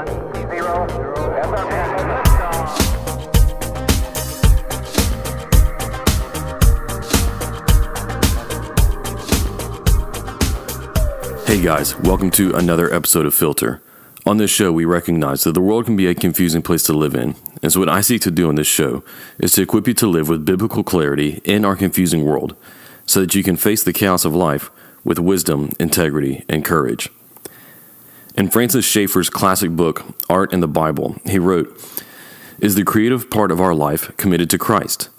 1, 0, and liftoff. Hey guys, welcome to another episode of Filter. On this show, we recognize that the world can be a confusing place to live in, and so what I seek to do on this show is to equip you to live with biblical clarity in our confusing world, so that you can face the chaos of life with wisdom, integrity, and courage. In Francis Schaeffer's classic book, Art and the Bible, he wrote, "Is the creative part of our life committed to Christ?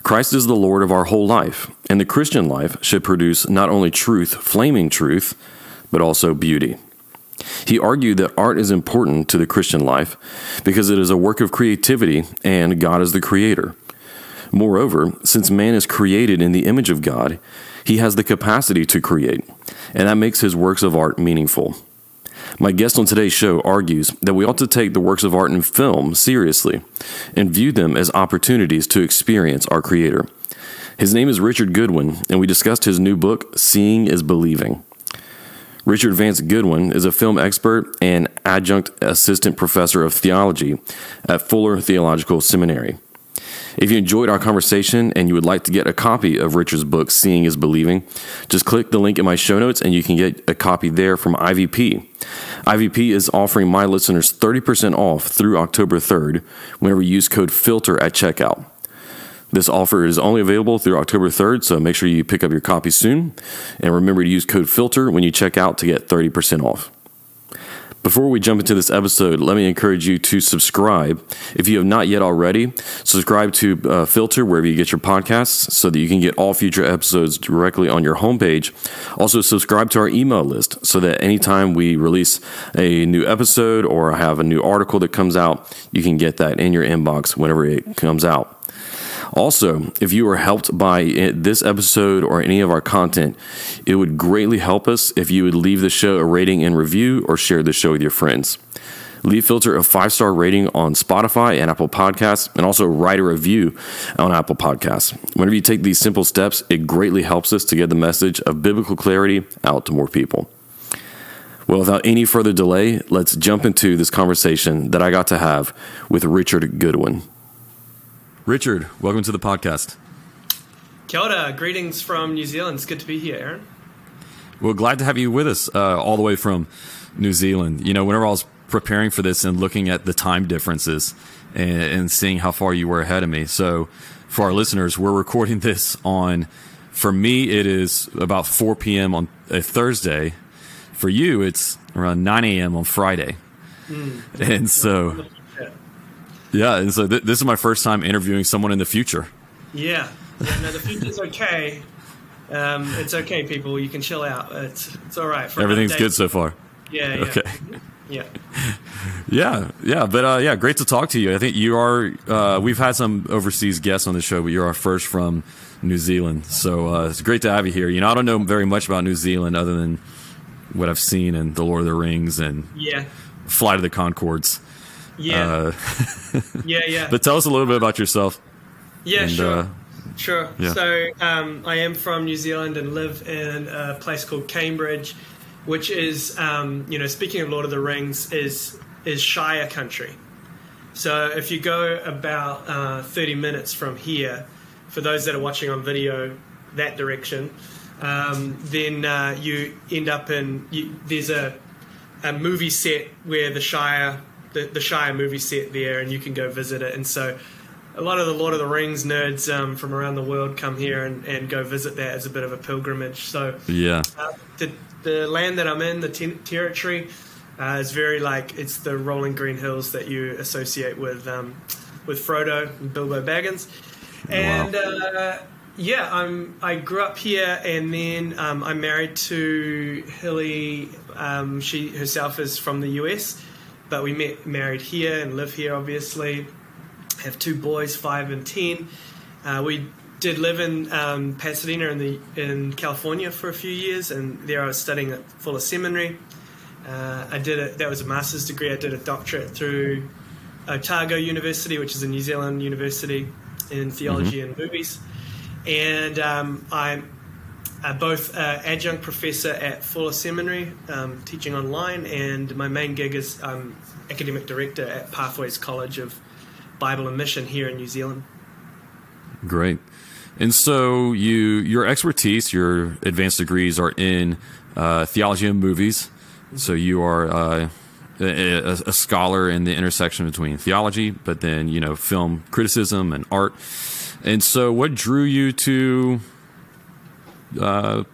Christ is the Lord of our whole life, and the Christian life should produce not only truth, flaming truth, but also beauty." He argued that art is important to the Christian life because it is a work of creativity and God is the creator. Moreover, since man is created in the image of God, he has the capacity to create, and that makes his works of art meaningful. My guest on today's show argues that we ought to take the works of art in film seriously and view them as opportunities to experience our Creator. His name is Richard Goodwin, and we discussed his new book, Seeing is Believing. Richard Vance Goodwin is a film expert and adjunct assistant professor of theology at Fuller Theological Seminary. If you enjoyed our conversation and you would like to get a copy of Richard's book, Seeing is Believing, just click the link in my show notes and you can get a copy there from IVP. IVP is offering my listeners 30% off through October 3rd whenever you use code FILTER at checkout. This offer is only available through October 3rd, so make sure you pick up your copy soon. And remember to use code FILTER when you check out to get 30% off. Before we jump into this episode, let me encourage you to subscribe. If you have not yet already, subscribe to Filter wherever you get your podcasts so that you can get all future episodes directly on your homepage. Also, subscribe to our email list so that anytime we release a new episode or have a new article that comes out, you can get that in your inbox whenever it comes out. Also, if you are helped by this episode or any of our content, it would greatly help us if you would leave the show a rating and review or share the show with your friends. Leave Filter a 5-star rating on Spotify and Apple Podcasts, and also write a review on Apple Podcasts. Whenever you take these simple steps, it greatly helps us to get the message of biblical clarity out to more people. Well, without any further delay, let's jump into this conversation that I got to have with Richard Goodwin. Richard, welcome to the podcast. Kia ora, greetings from New Zealand. It's good to be here, Aaron. Well, glad to have you with us all the way from New Zealand. You know, whenever I was preparing for this and looking at the time differences and seeing how far you were ahead of me. So for our listeners, we're recording this on, for me, it is about 4 p.m. on a Thursday. For you, it's around 9 a.m. on Friday. And so... Yeah, and so this is my first time interviewing someone in the future. Yeah, no, the future's okay. It's okay, people. You can chill out. It's all right. For everything's good so far. Yeah. Okay. Yeah. Yeah. But great to talk to you. I think you are. We've had some overseas guests on the show, but you're our first from New Zealand. So it's great to have you here. You know, I don't know very much about New Zealand other than what I've seen in The Lord of the Rings and Flight of the Conchords. Yeah. But tell us a little bit about yourself. Yeah, and, sure. Yeah. So I am from New Zealand and live in a place called Cambridge, which is, speaking of Lord of the Rings, is Shire country. So if you go about 30 minutes from here, for those that are watching on video, that direction, then you end up there's a movie set where the Shire movie set there, and you can go visit it. And so a lot of the Lord of the Rings nerds from around the world come here and go visit that as a bit of a pilgrimage. So the land that I'm in, the territory, is very it's the rolling green hills that you associate with Frodo and Bilbo Baggins. And I grew up here, and then I'm married to Hilly. She herself is from the US. But we married here and live here, obviously. Have 2 boys, 5 and 10. We did live in Pasadena in California for a few years, and there I was studying at Fuller Seminary. That was a master's degree. I did a doctorate through Otago University, which is a New Zealand university in theology and movies. And I both adjunct professor at Fuller Seminary, teaching online, and my main gig is academic director at Pathways College of Bible and Mission here in New Zealand. Great. And so your expertise, your advanced degrees are in theology and movies. So you are a scholar in the intersection between theology, but then, film criticism and art. And so what drew you to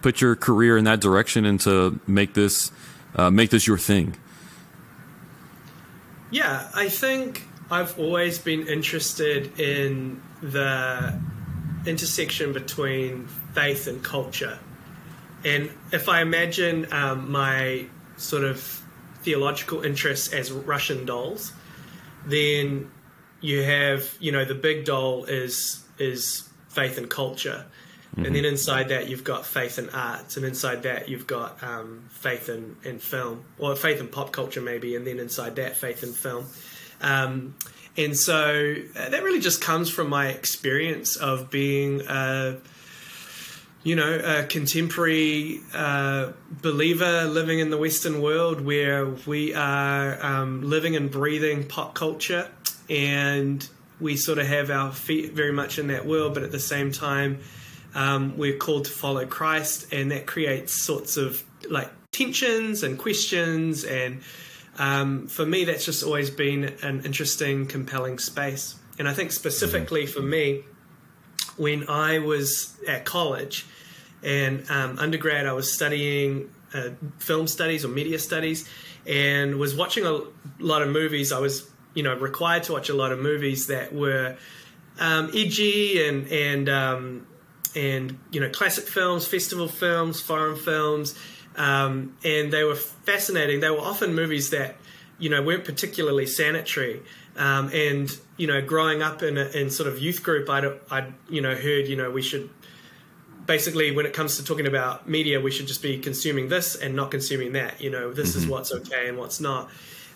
put your career in that direction and to make this your thing? Yeah, I think I've always been interested in the intersection between faith and culture. And if I imagine my sort of theological interests as Russian dolls, then you have, the big doll is faith and culture. Mm-hmm. And then inside that you've got faith and arts, and inside that you've got faith in film, or faith in pop culture maybe, and then inside that faith in film. And so that really just comes from my experience of being a contemporary believer living in the Western world, where we are living and breathing pop culture, and we sort of have our feet very much in that world, but at the same time we're called to follow Christ, and that creates sorts of like tensions and questions, and for me that's just always been an interesting, compelling space. And I think specifically for me, when I was at college and undergrad, I was studying film studies or media studies, and was watching a lot of movies. I was required to watch a lot of movies that were edgy and classic films, festival films, foreign films, and they were fascinating. They were often movies that weren't particularly sanitary. And growing up in sort of youth group, I'd heard we should basically, when it comes to talking about media, we should just be consuming this and not consuming that. This is what's okay and what's not.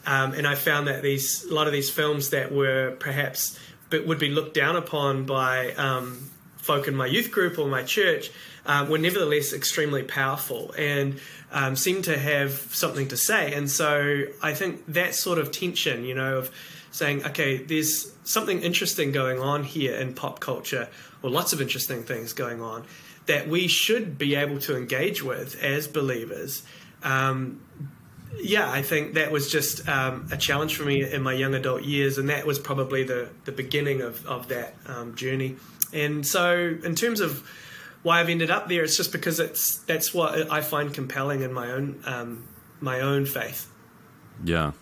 And I found that a lot of these films that were perhaps would be looked down upon by folk in my youth group or my church were nevertheless extremely powerful and seemed to have something to say. And so I think that sort of tension, of saying, okay, there's something interesting going on here in pop culture, or lots of interesting things going on, that we should be able to engage with as believers. I think that was just a challenge for me in my young adult years, and that was probably the beginning of that journey. And so in terms of why I've ended up there, it's just because that's what I find compelling in my own faith. Yeah,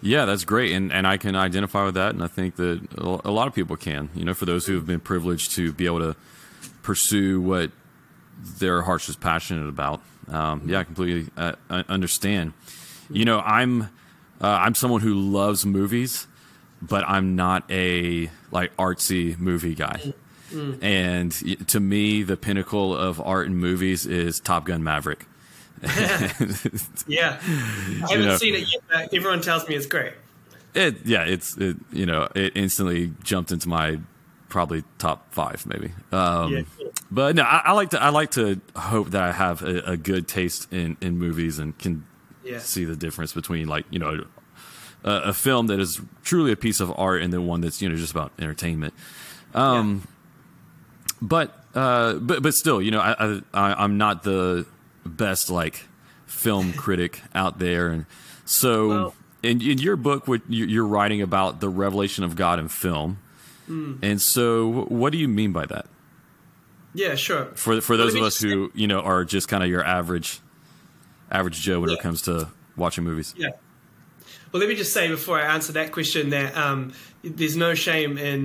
that's great, and I can identify with that, and I think that a lot of people can. For those who have been privileged to be able to pursue what their heart's just passionate about. I completely understand. I'm someone who loves movies, but I'm not a artsy movie guy. And to me, the pinnacle of art in movies is Top Gun Maverick. I haven't seen it yet, but everyone tells me it's great. It instantly jumped into my probably top 5 maybe. But no, I like to hope that I have a good taste in movies and can see the difference between a film that is truly a piece of art and then one that's just about entertainment. But still, I'm not the best film critic out there, and so in your book, what you're writing about the revelation of God in film. And so what do you mean by that? Yeah, sure. For those of us who, are just kind of your average Joe when it comes to watching movies. Yeah. Well, let me just say before I answer that question that there's no shame in,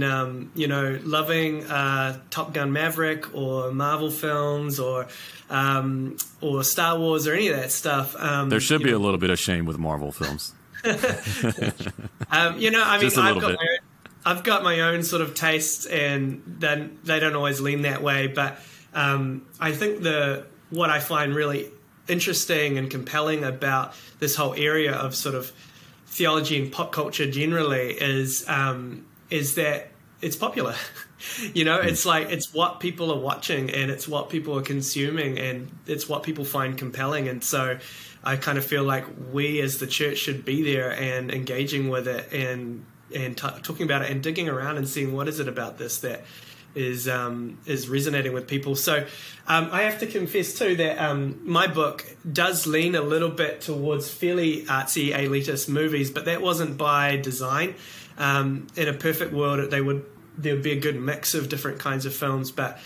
loving Top Gun Maverick or Marvel films or Star Wars or any of that stuff. There should be a little bit of shame with Marvel films. I've got my own sort of tastes, and then they don't always lean that way. But I think what I find really interesting and compelling about this whole area of sort of theology and pop culture generally is that it's popular. It's like, it's what people are watching, and it's what people are consuming, and it's what people find compelling. And so I kind of feel like we as the church should be there and engaging with it, and talking about it, and digging around and seeing what is it about this that is resonating with people. So I have to confess too that my book does lean a little bit towards fairly artsy, elitist movies, but that wasn't by design. In a perfect world, there would be a good mix of different kinds of films, but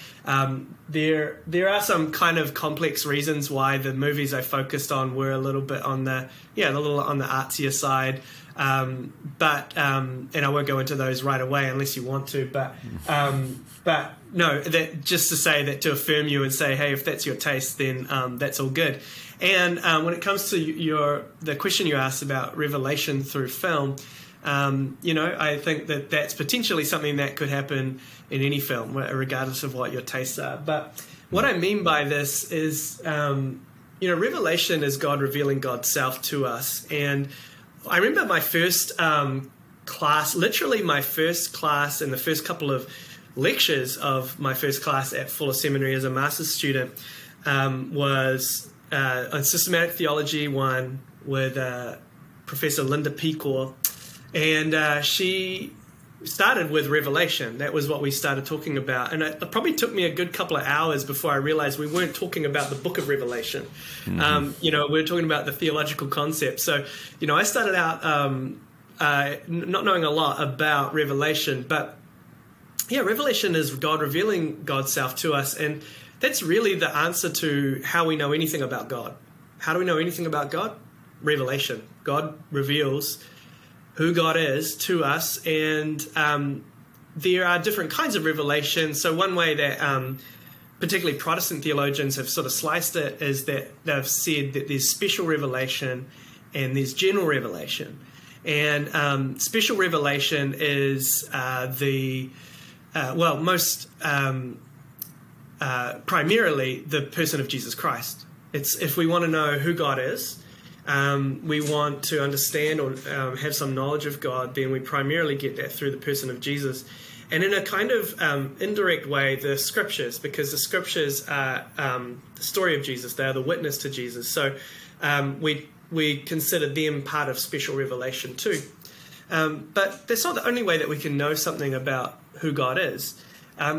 there are some kind of complex reasons why the movies I focused on were a little bit on the artsier side. But and I won't go into those right away unless you want to. But no, that just to say that, to affirm you and say, hey, if that's your taste, then that's all good. And when it comes to the question you asked about revelation through film, I think that that's potentially something that could happen in any film, regardless of what your tastes are. But what I mean by this is, revelation is God revealing God's self to us. And I remember my first class, literally my first class, and the first couple of lectures of my first class at Fuller Seminary as a master's student was on systematic theology 1 with Professor Linda Pecor. And she started with Revelation. That was what we started talking about. And it probably took me a good couple of hours before I realized we weren't talking about the book of Revelation. Mm-hmm. We were talking about the theological concept. So, I started out not knowing a lot about Revelation. But, Revelation is God revealing God's self to us. And that's really the answer to how we know anything about God. How do we know anything about God? Revelation. God reveals who God is to us, and there are different kinds of revelation. So one way that particularly Protestant theologians have sort of sliced it is that they've said that there's special revelation and there's general revelation. And special revelation is primarily the person of Jesus Christ. It's if we want to know who God is, we want to understand or have some knowledge of God, then we primarily get that through the person of Jesus. And in a kind of indirect way, the scriptures, because the scriptures are the story of Jesus. They are the witness to Jesus. So we consider them part of special revelation too. But that's not the only way that we can know something about who God is.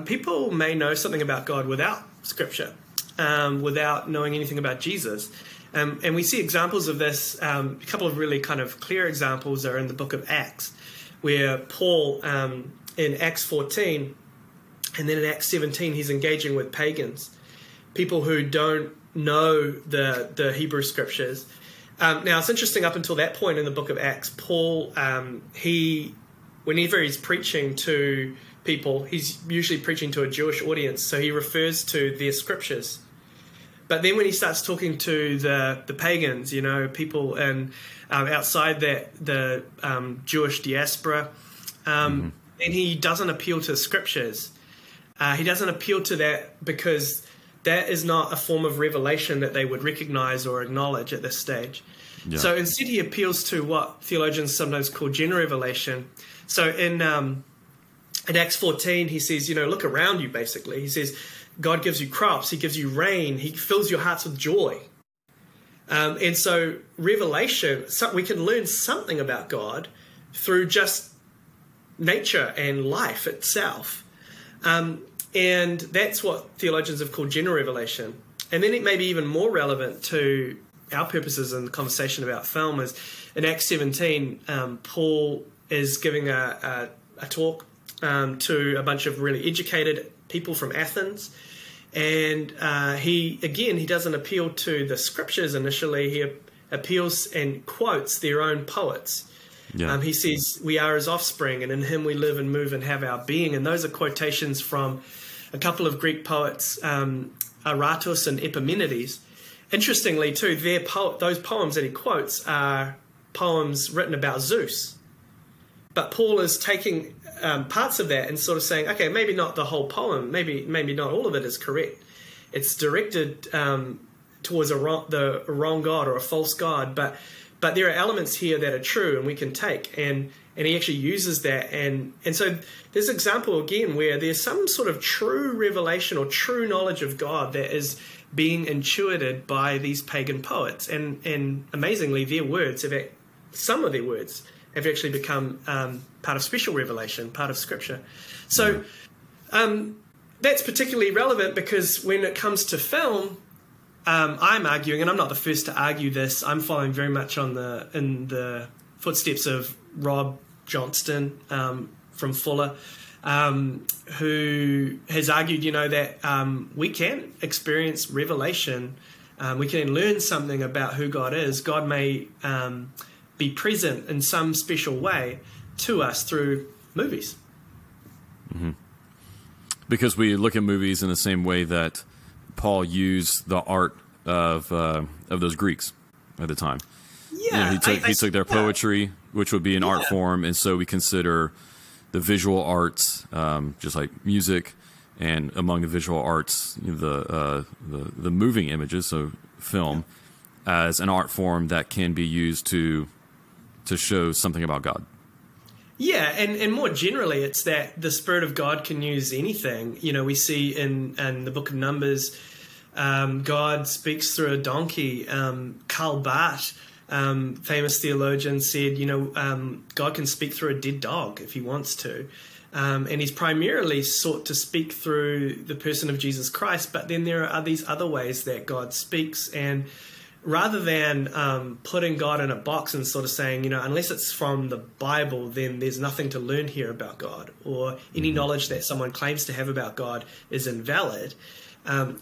People may know something about God without scripture, without knowing anything about Jesus. And we see examples of this. A couple of really kind of clear examples are in the book of Acts, where Paul, in Acts 14, and then in Acts 17, he's engaging with pagans, people who don't know the Hebrew scriptures. Now, it's interesting, up until that point in the book of Acts, Paul, whenever he's preaching to people, he's usually preaching to a Jewish audience, so he refers to their scriptures. But then when he starts talking to the pagans, people outside the Jewish diaspora, and he doesn't appeal to scriptures. He doesn't appeal to that because that is not a form of revelation that they would recognize or acknowledge at this stage. Yeah. So instead he appeals to what theologians sometimes call general revelation. So in Acts 14, he says, look around you, basically. He says, God gives you crops, he gives you rain, he fills your hearts with joy. And so revelation, we can learn something about God through just nature and life itself. And that's what theologians have called general revelation. And then it may be even more relevant to our purposes in the conversation about film is in Acts 17, Paul is giving a talk to a bunch of really educated people from Athens. And he doesn't appeal to the scriptures initially. He appeals and quotes their own poets. Yeah. He says, we are his offspring, and in him we live and move and have our being. And those are quotations from a couple of Greek poets, Aratus and Epimenides. Interestingly, too, those poems that he quotes are poems written about Zeus. But Paul is taking parts of that and sort of saying, okay, maybe not the whole poem, maybe not all of it is correct. It's directed towards the wrong god or a false god, but but there are elements here that are true and we can take, and he actually uses that, and so there's an example again where there's some sort of true revelation or true knowledge of God that is being intuited by these pagan poets, and amazingly some of their words have actually become part of special revelation, part of Scripture. So that's particularly relevant because when it comes to film, I'm arguing, and I'm not the first to argue this, I'm following very much in the footsteps of Rob Johnston from Fuller, who has argued, that we can experience revelation, we can learn something about who God is. God may be present in some special way to us through movies. Mm-hmm. Because we look at movies in the same way that Paul used the art of those Greeks at the time. Yeah, he took their poetry, which would be an art form, and so we consider the visual arts, just like music, and among the visual arts, the moving images, so film, as an art form that can be used to show something about God. Yeah, and more generally, it's that the Spirit of God can use anything. We see in the book of Numbers, God speaks through a donkey. Karl Barth, famous theologian, said, God can speak through a dead dog if he wants to. And he's primarily sought to speak through the person of Jesus Christ, but then there are these other ways that God speaks, and rather than putting God in a box and sort of saying, unless it's from the Bible, then there's nothing to learn here about God, or any knowledge that someone claims to have about God is invalid.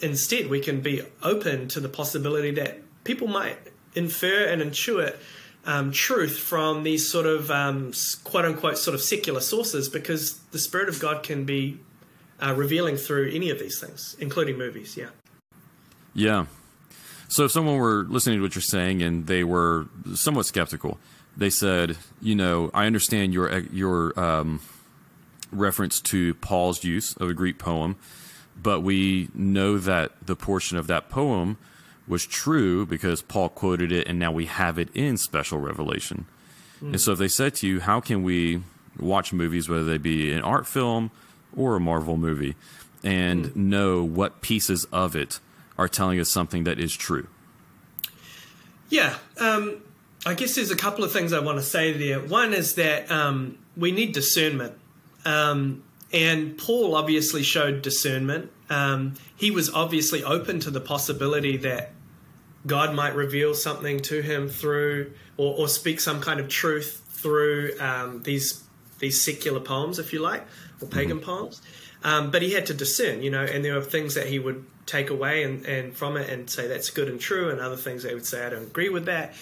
Instead, we can be open to the possibility that people might infer and intuit truth from these sort of quote-unquote sort of secular sources, because the Spirit of God can be revealing through any of these things, including movies. Yeah. So if someone were listening to what you're saying and they were somewhat skeptical, they said, I understand your reference to Paul's use of a Greek poem, but we know that the portion of that poem was true because Paul quoted it, and now we have it in special revelation. And so if they said to you, how can we watch movies, whether they be an art film or a Marvel movie, and know what pieces of it are telling us something that is true? Yeah, I guess there's a couple of things I want to say there. One is that we need discernment. And Paul obviously showed discernment. He was obviously open to the possibility that God might reveal something to him through, or speak some kind of truth through these secular poems, if you like, or pagan poems. But he had to discern, and there were things that he would take away and from it and say that's good and true, and other things that he would say I don't agree with that.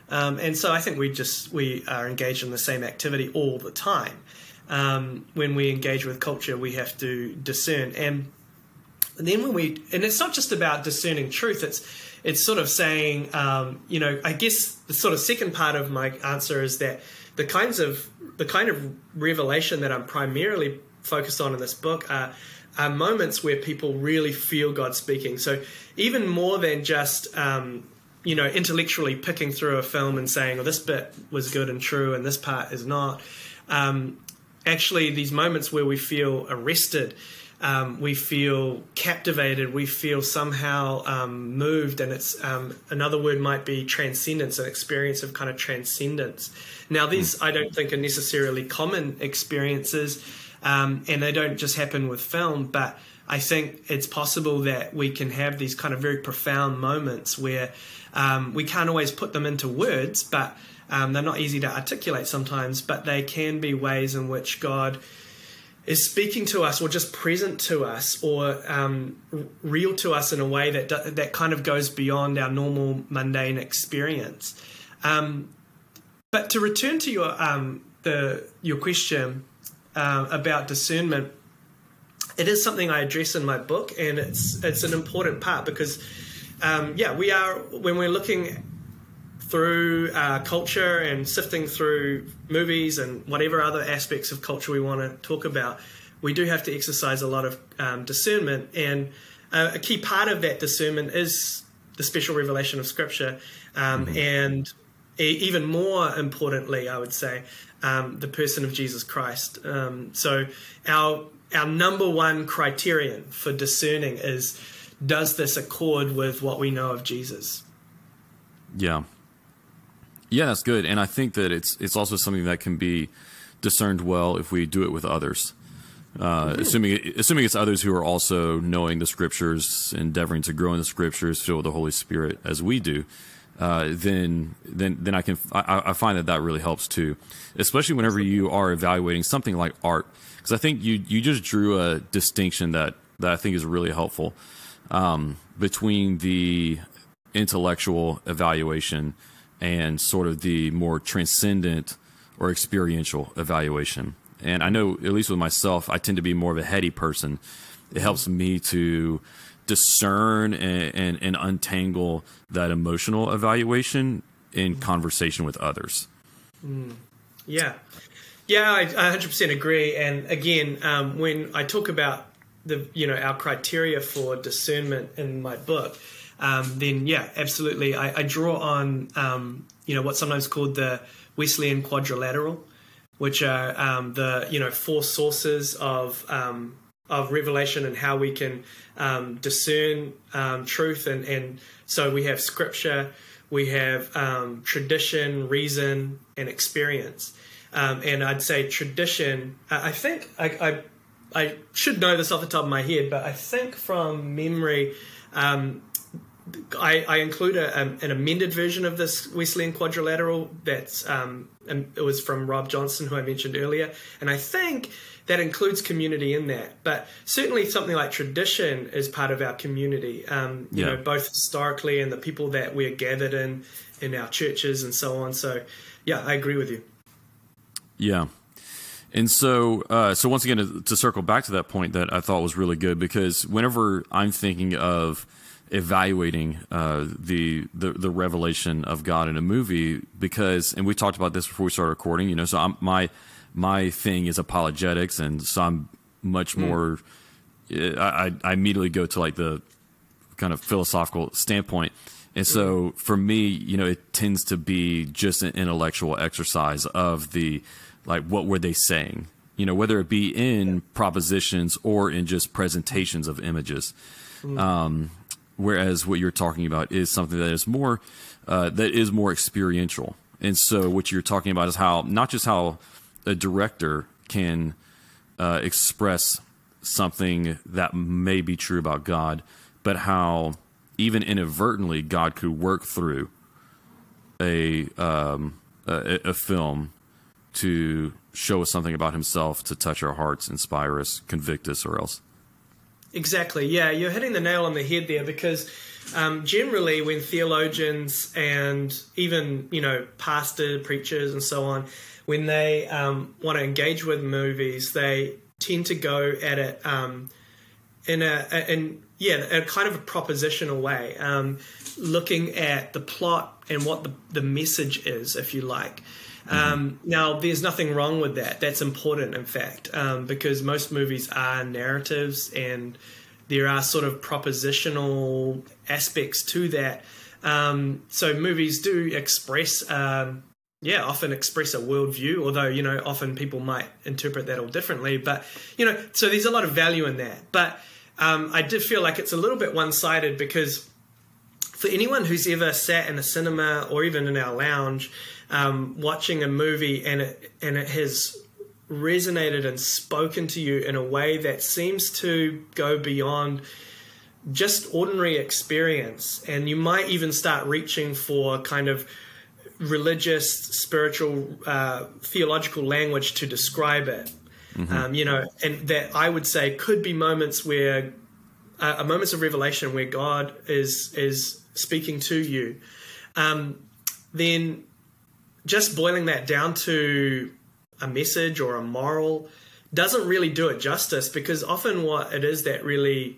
And so I think we are engaged in the same activity all the time. When we engage with culture, we have to discern, and then and it's not just about discerning truth. It's sort of saying, I guess the sort of second part of my answer is that the kind of revelation that I'm primarily focused on in this book are moments where people really feel God speaking. So even more than just intellectually picking through a film and saying, "Oh, this bit was good and true, and this part is not." Actually, these moments where we feel arrested, we feel captivated, we feel somehow moved, and it's another word might be transcendence, an experience of kind of transcendence. Now, these I don't think are necessarily common experiences, and they don't just happen with film, but I think it's possible that we can have these kind of very profound moments where we can't always put them into words, but they're not easy to articulate sometimes, but they can be ways in which God is speaking to us, or just present to us, or real to us in a way that kind of goes beyond our normal mundane experience. But to return to your question about discernment, it is something I address in my book, and it's an important part because we are, when we're looking through culture and sifting through movies and whatever other aspects of culture we want to talk about, we do have to exercise a lot of discernment. And a key part of that discernment is the special revelation of Scripture. And even more importantly, I would say, the person of Jesus Christ. So our number one criterion for discerning is, does this accord with what we know of Jesus? Yeah. Yeah, that's good. And I think that it's also something that can be discerned well if we do it with others. Assuming it's others who are also knowing the Scriptures, endeavoring to grow in the Scriptures, filled with the Holy Spirit as we do, then I find that really helps too, especially whenever you are evaluating something like art. Because I think you just drew a distinction that I think is really helpful between the intellectual evaluation and sort of the more transcendent or experiential evaluation. And I know, at least with myself, I tend to be more of a heady person. It helps me to discern and untangle that emotional evaluation in conversation with others. Yeah, I 100% agree. And again, when I talk about our criteria for discernment in my book, then yeah, absolutely, I draw on what's sometimes called the Wesleyan quadrilateral, which are the four sources of revelation and how we can discern truth. And so we have Scripture, we have tradition, reason, and experience. And I'd say tradition, I think I should know this off the top of my head, but I think from memory, I include an amended version of this Wesleyan quadrilateral that's and it was from Rob Johnson, who I mentioned earlier, and I think that includes community in that. But certainly something like tradition is part of our community, both historically and the people that we're gathered in our churches and so on. So yeah, I agree with you. Yeah. And so once again, to circle back to that point that I thought was really good, because whenever I'm thinking of evaluating the revelation of God in a movie, and we talked about this before we started recording, so my thing is apologetics, and so I'm much more. I immediately go to like the kind of philosophical standpoint, and so for me, it tends to be just an intellectual exercise of the, like, what were they saying, whether it be in propositions or in just presentations of images. Whereas what you're talking about is something that is more experiential. And so what you're talking about is how, not just how a director can express something that may be true about God, but how even inadvertently God could work through a film to show us something about Himself, to touch our hearts, inspire us, convict us, or else. Exactly. Yeah, you're hitting the nail on the head there, because generally when theologians and even, pastors, preachers and so on, when they want to engage with movies, they tend to go at it in a kind of a propositional way, looking at the plot and what the message is, if you like. Now, there's nothing wrong with that. That's important, in fact, because most movies are narratives, and there are sort of propositional aspects to that. So movies do express, often express a worldview, although, often people might interpret that all differently. But, so there's a lot of value in that. But I did feel like it's a little bit one-sided, because for anyone who's ever sat in a cinema or even in our lounge watching a movie and it has resonated and spoken to you in a way that seems to go beyond just ordinary experience, and you might even start reaching for kind of religious, spiritual, theological language to describe it, and that I would say could be moments where moments of revelation where God is speaking to you, then just boiling that down to a message or a moral doesn't really do it justice, because often what it is that really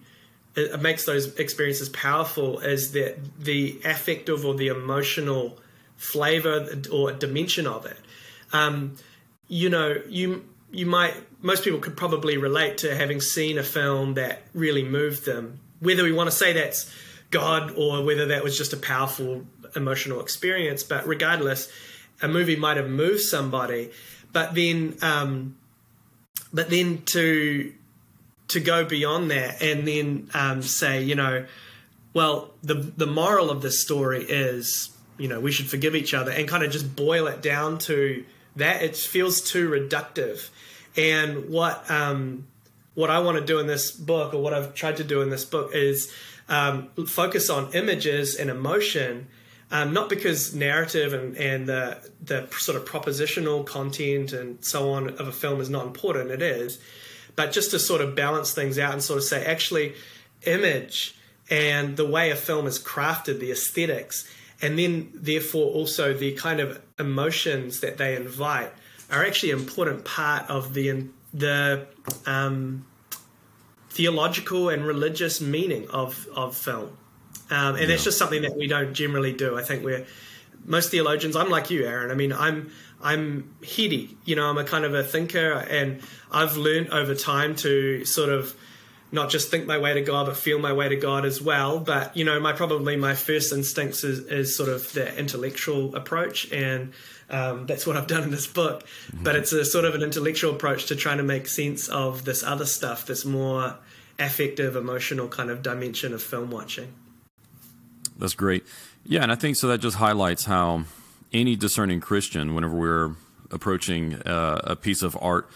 it makes those experiences powerful is that the affective or the emotional flavor or dimension of it. Most people could probably relate to having seen a film that really moved them, whether we want to say that's God or whether that was just a powerful emotional experience. But regardless, a movie might have moved somebody, but then to go beyond that and then say, you know, well, the moral of this story is, you know, we should forgive each other, and kind of just boil it down to that, it feels too reductive. And what I want to do in this book, or what I've tried to do in this book, is focus on images and emotion, not because narrative and the sort of propositional content and so on of a film is not important, it is, but just to sort of balance things out and sort of say, actually, image and the way a film is crafted, the aesthetics, and then therefore also the kind of emotions that they invite are actually an important part of the theological and religious meaning of film. And it's just something that we don't generally do. I think most theologians, I'm like you, Aaron. I mean, I'm heady. You know, I'm a kind of a thinker, and I've learned over time to sort of not just think my way to God, but feel my way to God as well. But, you know, probably my first instincts is sort of the intellectual approach, and that's what I've done in this book. Mm-hmm. But it's a sort of an intellectual approach to trying to make sense of this other stuff, this more affective, emotional kind of dimension of film watching. That's great. Yeah, and I think so that just highlights how any discerning Christian, whenever we're approaching a piece of art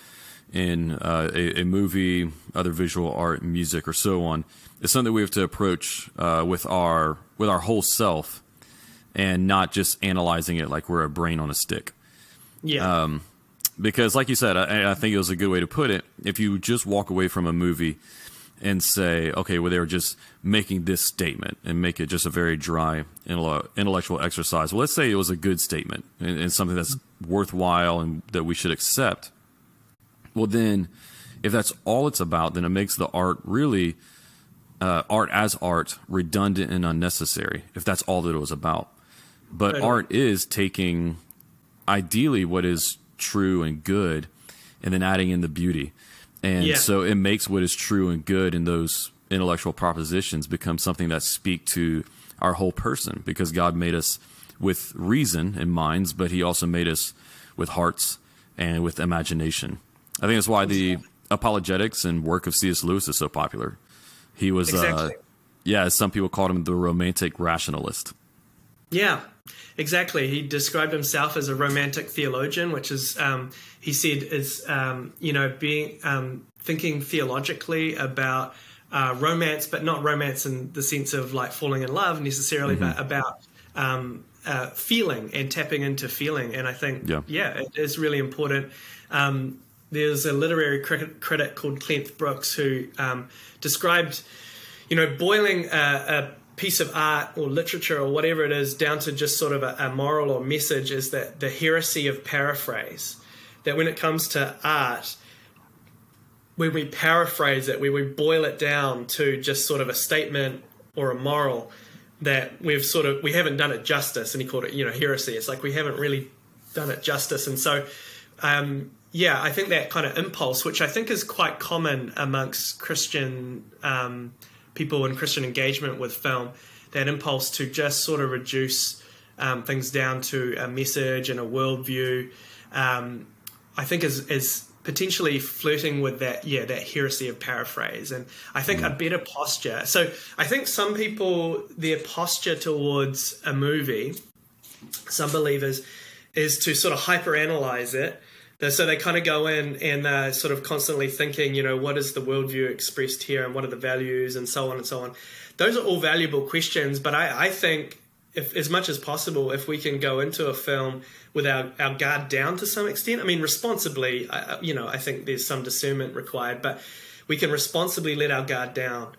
in a movie, other visual art, music, or so on, it's something we have to approach with our whole self, and not just analyzing it like we're a brain on a stick. Yeah. Because, like you said, I think it was a good way to put it. If you just walk away from a movie and say, okay, well, they were just making this statement, and make it just a very dry intellectual exercise. Well, let's say it was a good statement and something that's worthwhile and that we should accept. Well, then, if that's all it's about, then it makes the art really, art as art, redundant and unnecessary, if that's all that it was about. But art is taking, ideally, what is true and good, and then adding in the beauty. And so it makes what is true and good in those intellectual propositions become something that speak to our whole person, because God made us with reason in minds, but he also made us with hearts and with imagination. I think that's why the apologetics and work of C.S. Lewis is so popular. He was, some people called him the romantic rationalist. Yeah, exactly. He described himself as a romantic theologian, which is, he said, is being thinking theologically about romance, but not romance in the sense of like falling in love necessarily, but about feeling and tapping into feeling. And I think, it is really important. There's a literary critic called Clint Brooks who described, boiling a piece of art or literature or whatever it is down to just sort of a moral or message is that the heresy of paraphrase. That when it comes to art, when we paraphrase it, when we boil it down to just sort of a statement or a moral, that we haven't done it justice. And he called it, heresy. It's like we haven't really done it justice. And so, I think that kind of impulse, which I think is quite common amongst Christian people in Christian engagement with film, that impulse to just sort of reduce things down to a message and a worldview, I think is potentially flirting with that heresy of paraphrase. And I think a better posture. So I think some people, their posture towards a movie, some believers, is to sort of hyperanalyze it. So they kind of go in and sort of constantly thinking, what is the worldview expressed here and what are the values and so on and so on. Those are all valuable questions, but I think if as much as possible, if we can go into a film with our guard down to some extent, I mean, responsibly, I think there's some discernment required, but we can responsibly let our guard down.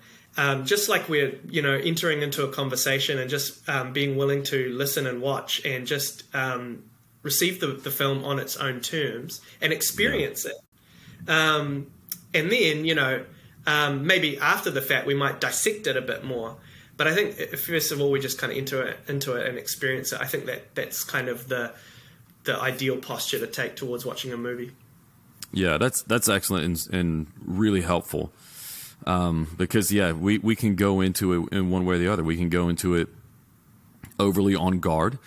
Just like we're, entering into a conversation and just being willing to listen and watch and just receive the film on its own terms and experience it. And then, maybe after the fact, we might dissect it a bit more. But I think, first of all, we just kind of enter into it and experience it. I think that's kind of the ideal posture to take towards watching a movie. Yeah, that's excellent and really helpful. Because, we can go into it in one way or the other. We can go into it overly on guard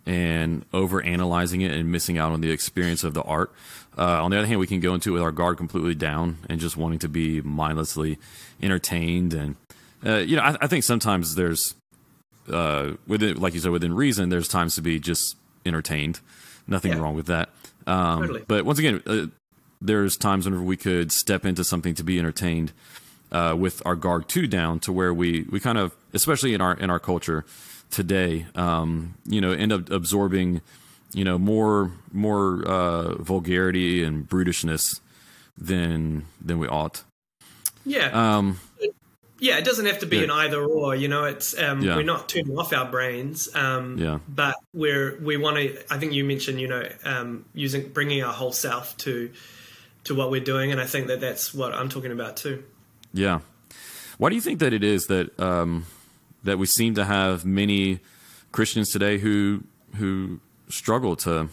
and over analyzing it and missing out on the experience of the art. On the other hand, we can go into it with our guard completely down and just wanting to be mindlessly entertained. And I think sometimes there's within, like you said, within reason, there's times to be just entertained. Nothing wrong with that. Totally. But once again, there's times whenever we could step into something to be entertained with our guard too down, to where we kind of, especially in our culture today, end up absorbing, more vulgarity and brutishness than we ought. Yeah. It doesn't have to be an either or. It's we're not turning off our brains. But we want to. I think you mentioned, bringing our whole self to what we're doing, and I think that's what I'm talking about too. Yeah. Why do you think that it is that that we seem to have many Christians today who struggle to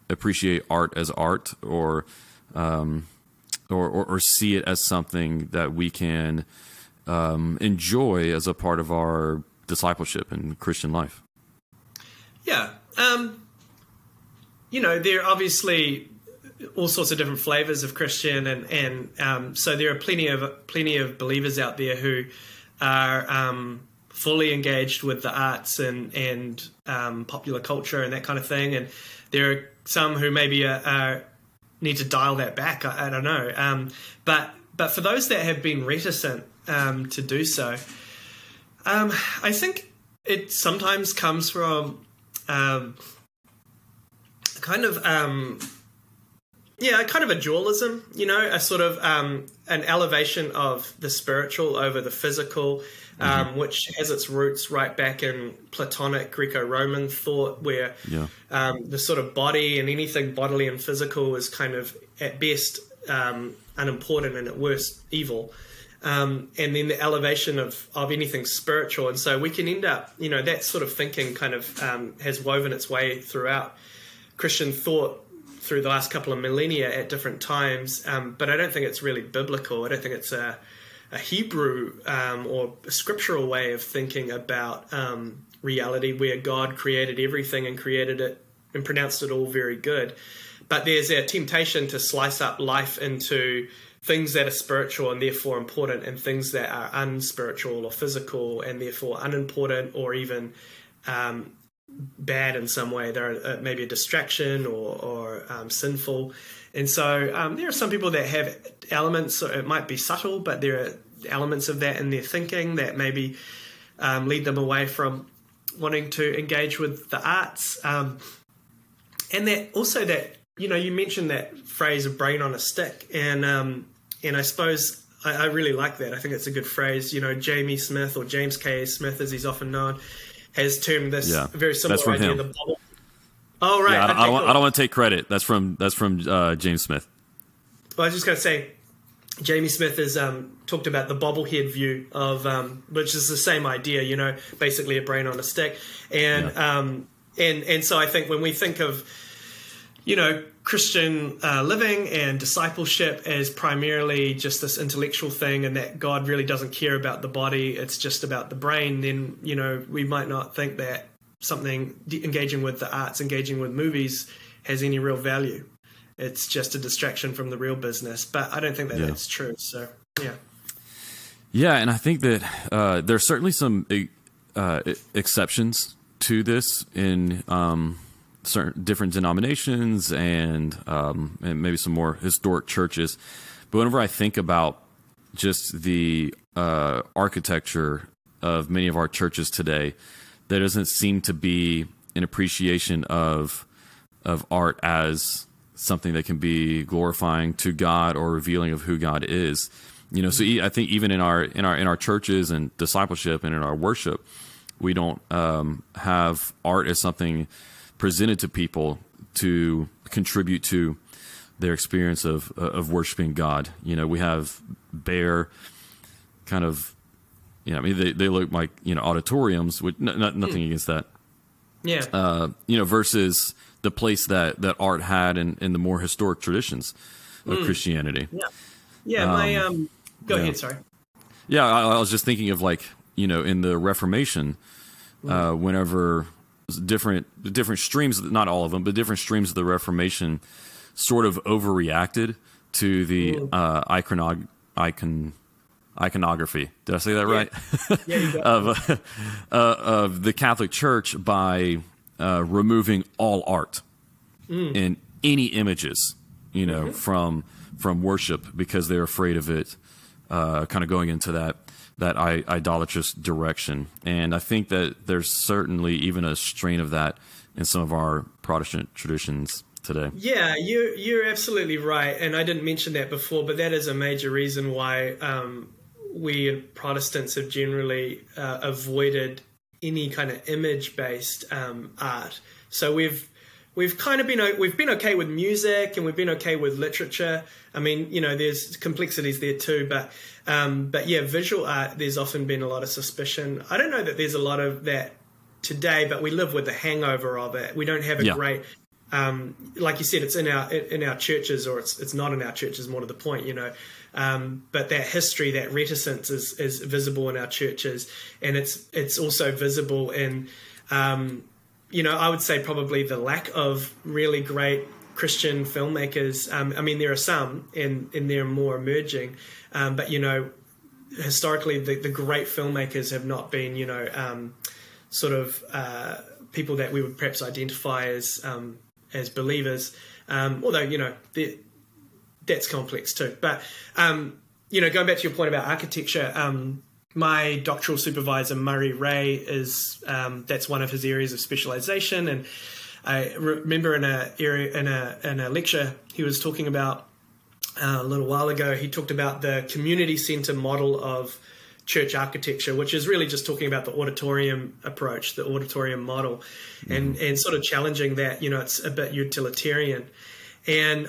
appreciate art as art, or see it as something that we can enjoy as a part of our discipleship and Christian life? Yeah. There are obviously all sorts of different flavors of Christian, and so there are plenty of believers out there who are fully engaged with the arts and popular culture and that kind of thing, and there are some who maybe need to dial that back. I don't know, but for those that have been reticent to do so, I think it sometimes comes from kind of a dualism, a sort of an elevation of the spiritual over the physical, which has its roots right back in Platonic Greco-Roman thought, where the sort of body and anything bodily and physical is kind of at best unimportant and at worst evil. And then the elevation of anything spiritual. And so we can end up, that sort of thinking kind of has woven its way throughout Christian thought through the last couple of millennia at different times, but I don't think it's really biblical. I don't think it's a Hebrew or a scriptural way of thinking about reality, where God created everything and created it and pronounced it all very good. But there's a temptation to slice up life into things that are spiritual and therefore important, and things that are unspiritual or physical and therefore unimportant, or even bad in some way. They're maybe a distraction or sinful. And so there are some people that have elements, it might be subtle, but there are elements of that in their thinking that maybe lead them away from wanting to engage with the arts. And that also that, you mentioned that phrase of brain on a stick. And I suppose I really like that. I think it's a good phrase. Jamie Smith, or James K. Smith as he's often known, has termed this very similar idea. The bubble. Oh, right. Yeah, I don't want to take credit. That's from James Smith. Well, I was just going to say, Jamie Smith has talked about the bobblehead view of, which is the same idea, basically a brain on a stick. And so I think when we think of, Christian living and discipleship as primarily just this intellectual thing, and that God really doesn't care about the body, it's just about the brain, then, we might not think that something engaging with the arts, engaging with movies has any real value. It's just a distraction from the real business. But I don't think that that's true. So, yeah. Yeah, and I think that there's certainly some exceptions to this in certain different denominations and maybe some more historic churches. But whenever I think about just the architecture of many of our churches today, there doesn't seem to be an appreciation of art as something that can be glorifying to God or revealing of who God is. So I think even in our churches and discipleship and in our worship, we don't have art as something presented to people to contribute to their experience of worshiping God. We have bare kind of, they look like, auditoriums, with nothing against that. Yeah. Versus the place that art had in the more historic traditions of Christianity. Yeah. Yeah. Go ahead. Sorry. Yeah. I was just thinking of in the Reformation, whenever different streams, not all of them, but different streams of the Reformation sort of overreacted to the iconography. Did I say that right? Yeah, you got it. Of the Catholic Church by removing all art and any images, from worship, because they're afraid of it kind of going into that idolatrous direction. And I think that there's certainly even a strain of that in some of our Protestant traditions today. Yeah, you're absolutely right. And I didn't mention that before, but that is a major reason why we Protestants have generally avoided any kind of image-based art. So we've kind of been okay with music, and we've been okay with literature. I mean, there's complexities there too, but yeah, visual art, there's often been a lot of suspicion. I don't know that there's a lot of that today, but we live with the hangover of it. We don't have a great, like you said, it's in our churches, or it's not in our churches, more to the point, but that history, that reticence is visible in our churches, and it's also visible in, I would say probably the lack of really great Christian filmmakers. I mean, there are some, and they're more emerging, but historically the great filmmakers have not been, people that we would perhaps identify as believers, although that's complex too. But going back to your point about architecture, my doctoral supervisor Murray Ray is that's one of his areas of specialization, and I remember in a lecture he was talking about a little while ago. He talked about the community center model of church architecture, which is really just talking about the auditorium approach, the auditorium model, and sort of challenging that. It's a bit utilitarian. And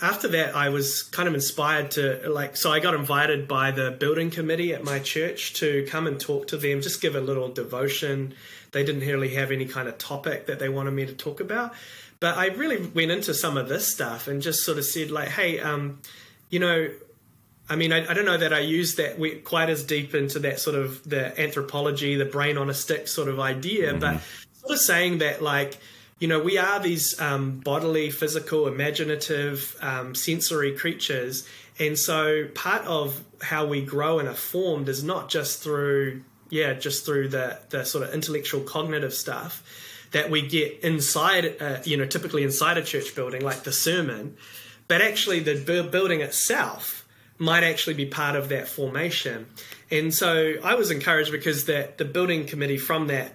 after that, I was kind of inspired to so I got invited by the building committee at my church to come and talk to them, just give a little devotion. They didn't really have any kind of topic that they wanted me to talk about, but I really went into some of this stuff and just sort of said, hey, I mean, I don't know that I used that quite as deep into that sort of the anthropology, the brain on a stick sort of idea, but sort of saying that we are these bodily, physical, imaginative, sensory creatures. And so part of how we grow and are formed is not just through the sort of intellectual cognitive stuff that we get inside, typically inside a church building, like the sermon, but actually the building itself might actually be part of that formation. And so I was encouraged because the building committee from that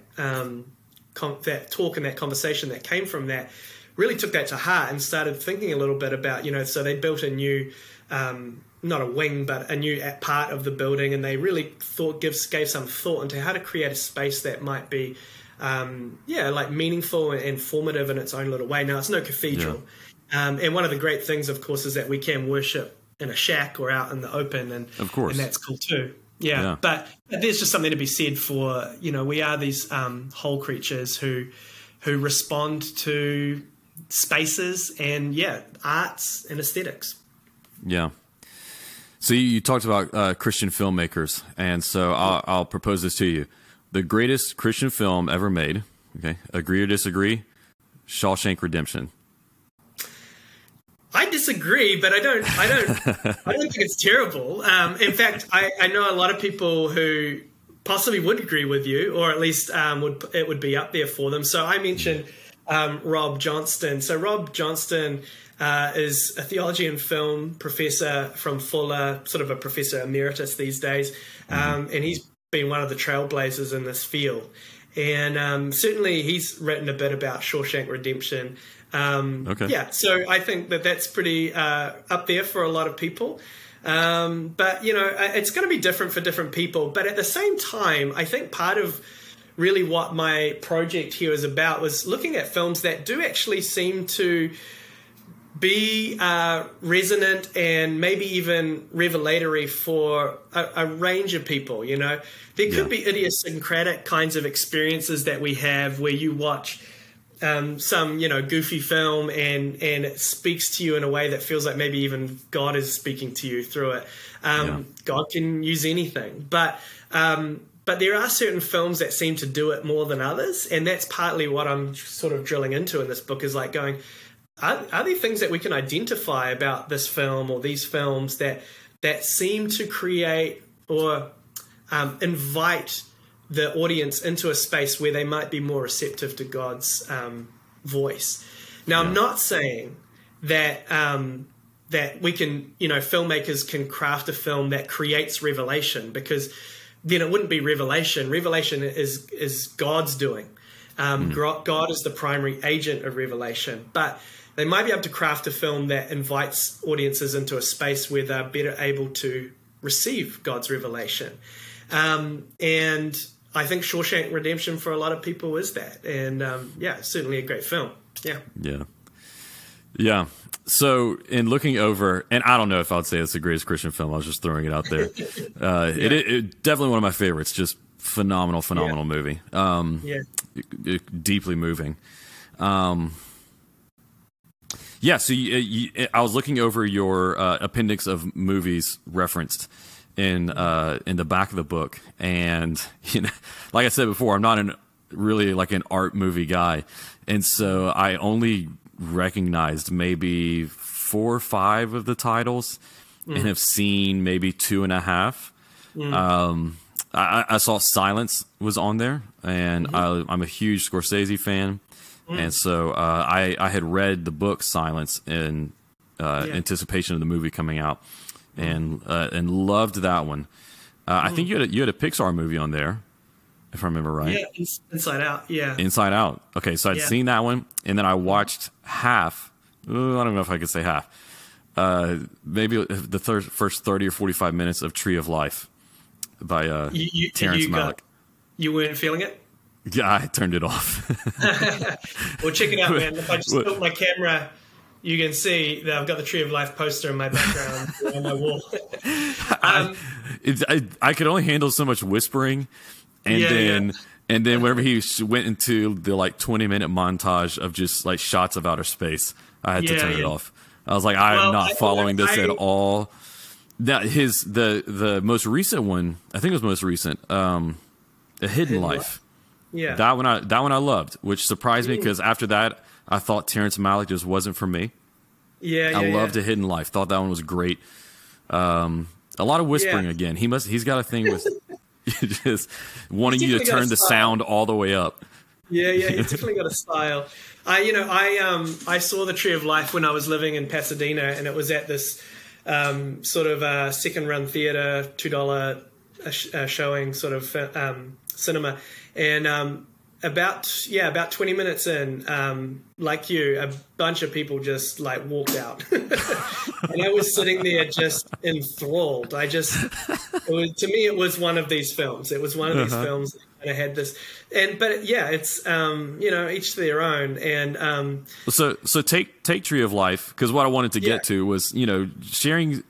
talk and that conversation that came from that really took that to heart and started thinking a little bit about, so they built a new, not a wing, but a new part of the building, and they really gave some thought into how to create a space that might be, meaningful and formative in its own little way. Now, it's no cathedral. Yeah. And one of the great things, of course, is that we can worship in a shack or out in the open, and of course, and that's cool too. Yeah. But there's just something to be said for, we are these whole creatures who respond to spaces and, arts and aesthetics. Yeah. So you talked about Christian filmmakers, and so I'll propose this to you. The greatest Christian film ever made, okay, agree or disagree, Shawshank Redemption. I disagree, but I don't think it's terrible. In fact, I know a lot of people who possibly would agree with you, or at least it would be up there for them. So I mentioned Rob Johnston. So Rob Johnston is a theology and film professor from Fuller, sort of a professor emeritus these days, and he's been one of the trailblazers in this field. And certainly he's written a bit about Shawshank Redemption. Okay. Yeah, so I think that's pretty up there for a lot of people. But, it's going to be different for different people. But at the same time, I think part of really what my project here is about was looking at films that do actually seem to be resonant and maybe even revelatory for a range of people. There could be idiosyncratic kinds of experiences that we have where you watch some goofy film and it speaks to you in a way that feels like maybe even God is speaking to you through it. God can use anything, but but there are certain films that seem to do it more than others, and that's partly what I'm sort of drilling into in this book, is like going, are there things that we can identify about this film or these films that seem to create or invite the audience into a space where they might be more receptive to God's voice. Now, I'm not saying that that we can, filmmakers can craft a film that creates revelation, because then it wouldn't be revelation. Revelation is God's doing. God is the primary agent of revelation. But they might be able to craft a film that invites audiences into a space where they're better able to receive God's revelation. And I think Shawshank Redemption for a lot of people is that. And certainly a great film. Yeah. So in looking over, and I don't know if I'd say it's the greatest Christian film, I was just throwing it out there. It definitely one of my favorites, just phenomenal movie. Deeply moving. So I was looking over your appendix of movies referenced in the back of the book, and like I said before, I'm not really like an art movie guy, and so I only recognized maybe 4 or 5 of the titles, and have seen maybe 2.5. I saw Silence was on there, and I'm a huge Scorsese fan. And so I had read the book Silence in anticipation of the movie coming out, and loved that one. I think you had a Pixar movie on there, if I remember right. Yeah, Inside Out. Yeah, Inside Out. Okay, so I'd seen that one, and then I watched half. I don't know if I could say half. Maybe the first 30 or 45 minutes of Tree of Life by Terrence Malick. You weren't feeling it? Yeah, I turned it off. Well, check it out, man. If I just tilt my camera, you can see that I've got the Tree of Life poster in my background on my wall. I could only handle so much whispering, and then whenever he went into the 20-minute montage of just like shots of outer space, I had to turn it off. I was like, I am not following this at all. That the most recent one, I think it was most recent, A Hidden Life. Yeah, that one I loved, which surprised me, because after that I thought Terrence Malick just wasn't for me. I loved A Hidden Life. Thought that one was great. A lot of whispering again. He's got a thing with just wanting you to turn the sound all the way up. Yeah, he's definitely got a style. I saw the Tree of Life when I was living in Pasadena, and it was at this sort of second run theater, $2 showing sort of cinema, and about 20 minutes in, like you, a bunch of people just walked out, and I was sitting there just enthralled. To me, it was one of these films. It was one of these films that kind of had this, it's each to their own. And so take Tree of Life, because what I wanted to get to was sharing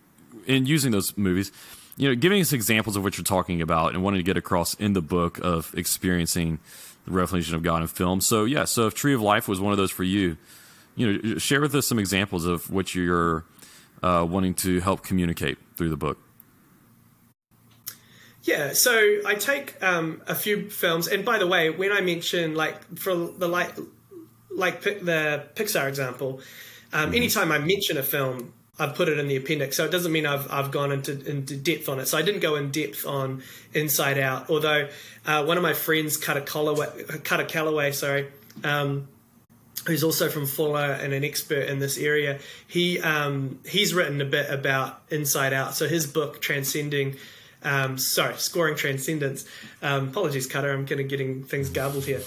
and using those movies. Giving us examples of what you're talking about, and wanting to get across in the book of experiencing the revelation of God in film. So if Tree of Life was one of those for you, share with us some examples of what you're wanting to help communicate through the book. Yeah, so I take a few films, and by the way, when I mention the Pixar example, anytime I mention a film, I've put it in the appendix, so it doesn't mean I've gone into depth on it. So I didn't go in depth on Inside Out, although one of my friends, Cutter Calloway, who's also from Fuller and an expert in this area, he's written a bit about Inside Out. So his book, Scoring Transcendence. Apologies, Cutter, I'm kind of getting things garbled here.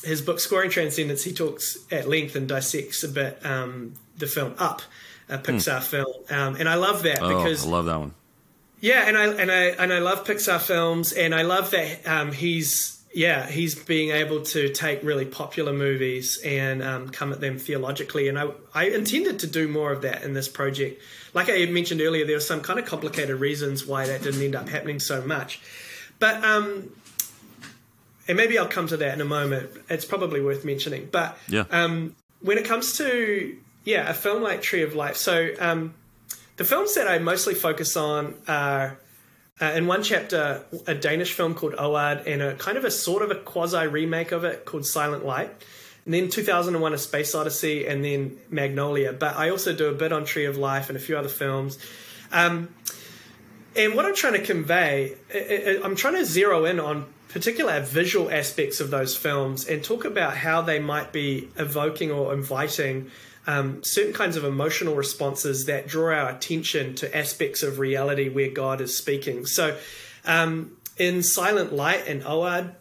His book, Scoring Transcendence, he talks at length and dissects a bit the film Up, a Pixar film, and I love that because I love that one. Yeah, and I love Pixar films, and I love that he's being able to take really popular movies and come at them theologically, and I intended to do more of that in this project. Like I mentioned earlier, there were some kind of complicated reasons why that didn't end up happening so much, but and maybe I'll come to that in a moment. It's probably worth mentioning, but when it comes to a film like Tree of Life, so the films that I mostly focus on are in one chapter, a Danish film called Oad, and a kind of a sort of a quasi remake of it called Silent Light. And then 2001, A Space Odyssey, and then Magnolia. But I also do a bit on Tree of Life and a few other films. And what I'm trying to convey, I'm trying to zero in on particular visual aspects of those films and talk about how they might be evoking or inviting certain kinds of emotional responses that draw our attention to aspects of reality where God is speaking. So in Silent Light and Oad,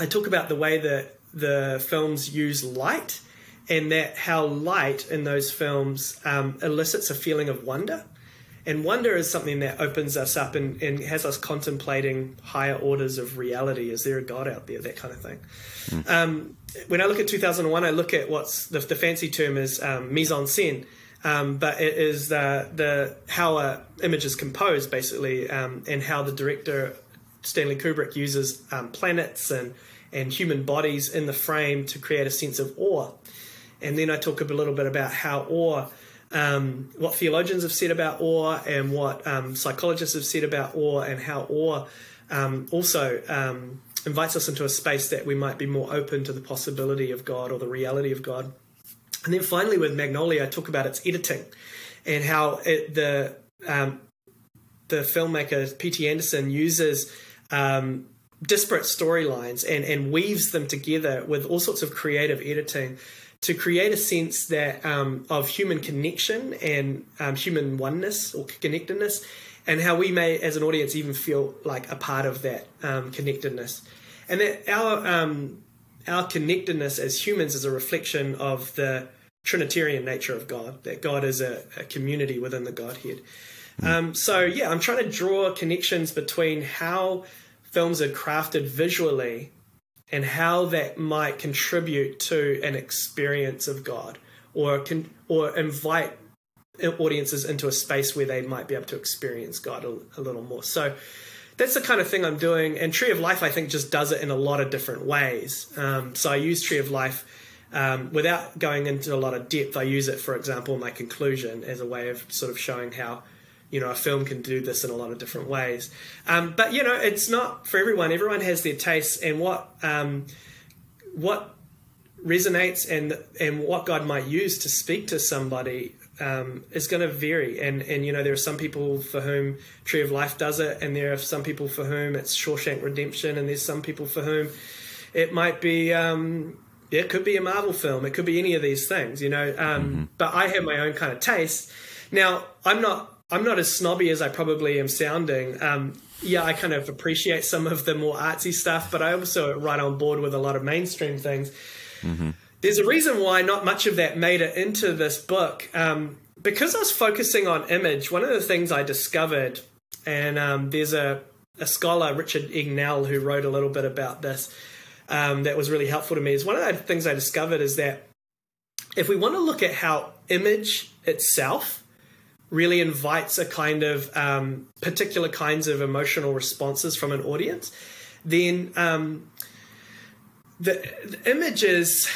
I talk about the way that the films use light, and that how light in those films elicits a feeling of wonder. And wonder is something that opens us up and has us contemplating higher orders of reality. Is there a God out there? That kind of thing. When I look at 2001, I look at what's the fancy term is mise en scène, but it is how an image is composed, basically, and how the director, Stanley Kubrick, uses planets and human bodies in the frame to create a sense of awe. And then I talk a little bit about how awe, what theologians have said about awe, and what psychologists have said about awe, and how awe also invites us into a space that we might be more open to the possibility of God or the reality of God. And then finally with Magnolia, I talk about its editing and how the filmmaker P.T. Anderson uses disparate storylines and weaves them together with all sorts of creative editing to create a sense that of human connection and human oneness or connectedness, and how we may, as an audience, even feel like a part of that connectedness. And that our connectedness as humans is a reflection of the Trinitarian nature of God, that God is a community within the Godhead. So, yeah, I'm trying to draw connections between how films are crafted visually and how that might contribute to an experience of God, or invite audiences into a space where they might be able to experience God a little more. So that's the kind of thing I'm doing. And Tree of Life, I think, just does it in a lot of different ways. So I use Tree of Life without going into a lot of depth. I use it, for example, in my conclusion as a way of sort of showing how, a film can do this in a lot of different ways. But, it's not for everyone. Everyone has their tastes, and what resonates and what God might use to speak to somebody is going to vary. And there are some people for whom Tree of Life does it, and there are some people for whom it's Shawshank Redemption, and there's some people for whom it might be, it could be a Marvel film. It could be any of these things, but I have my own kind of taste. Now, I'm not as snobby as I probably am sounding. I kind of appreciate some of the more artsy stuff, but I also right on board with a lot of mainstream things. Mm-hmm. There's a reason why not much of that made it into this book. Because I was focusing on image, one of the things I discovered, and there's a scholar, Richard Goodwin, who wrote a little bit about this, that was really helpful to me, is one of the things I discovered is that if we want to look at how image itself really invites a kind of particular kinds of emotional responses from an audience, then the images